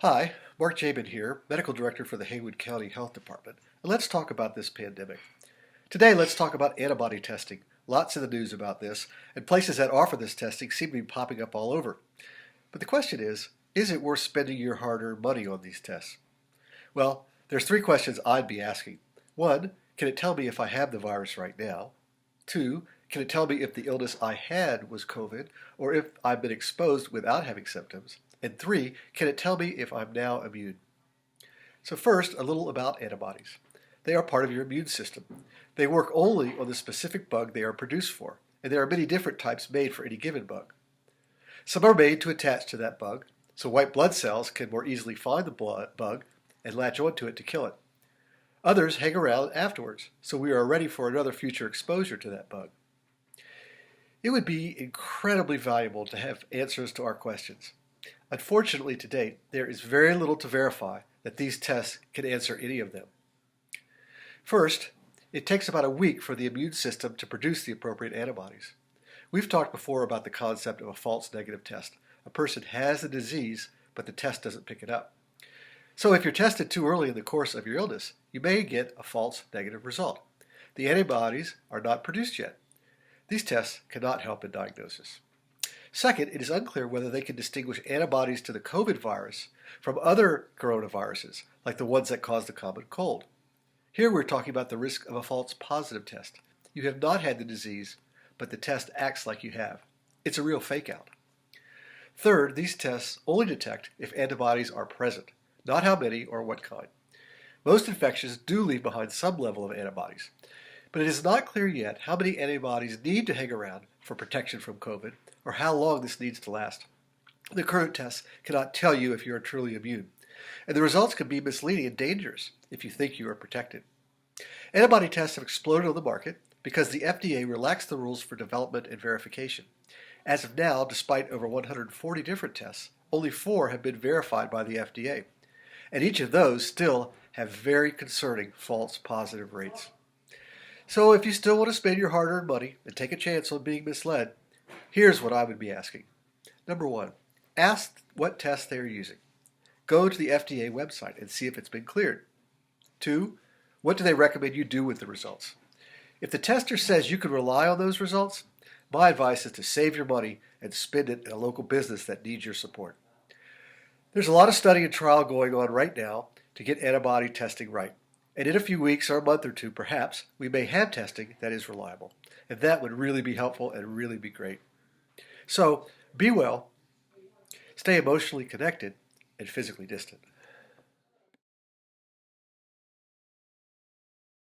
Hi, Mark Jaben here, Medical Director for the Haywood County Health Department, and let's talk about this pandemic. Today, let's talk about antibody testing. Lots in the news about this, and places that offer this testing seem to be popping up all over. But the question is it worth spending your hard-earned money on these tests? Well, there's three questions I'd be asking. One, can it tell me if I have the virus right now? Two, can it tell me if the illness I had was COVID, or if I've been exposed without having symptoms? And three, can it tell me if I'm now immune? So first, a little about antibodies. They are part of your immune system. They work only on the specific bug they are produced for, and there are many different types made for any given bug. Some are made to attach to that bug, so white blood cells can more easily find the bug and latch onto it to kill it. Others hang around afterwards, so we are ready for another future exposure to that bug. It would be incredibly valuable to have answers to our questions. Unfortunately, to date, there is very little to verify that these tests can answer any of them. First, it takes about a week for the immune system to produce the appropriate antibodies. We've talked before about the concept of a false negative test. A person has the disease, but the test doesn't pick it up. So if you're tested too early in the course of your illness, you may get a false negative result. The antibodies are not produced yet. These tests cannot help in diagnosis. Second, it is unclear whether they can distinguish antibodies to the COVID virus from other coronaviruses, like the ones that cause the common cold. Here we're talking about the risk of a false positive test. You have not had the disease, but the test acts like you have. It's a real fake out. Third, these tests only detect if antibodies are present, not how many or what kind. Most infections do leave behind some level of antibodies, but it is not clear yet how many antibodies need to hang around for protection from COVID, or how long this needs to last. The current tests cannot tell you if you are truly immune, and the results can be misleading and dangerous if you think you are protected. Antibody tests have exploded on the market because the FDA relaxed the rules for development and verification. As of now, despite over 140 different tests, only 4 have been verified by the FDA, and each of those still have very concerning false positive rates. So if you still want to spend your hard-earned money and take a chance on being misled, here's what I would be asking. Number 1, ask what tests they are using. Go to the FDA website and see if it's been cleared. 2, what do they recommend you do with the results? If the tester says you can rely on those results, my advice is to save your money and spend it in a local business that needs your support. There's a lot of study and trial going on right now to get antibody testing right. And in a few weeks or a month or two, perhaps, we may have testing that is reliable. And that would really be helpful and really be great. So, be well, stay emotionally connected, and physically distant.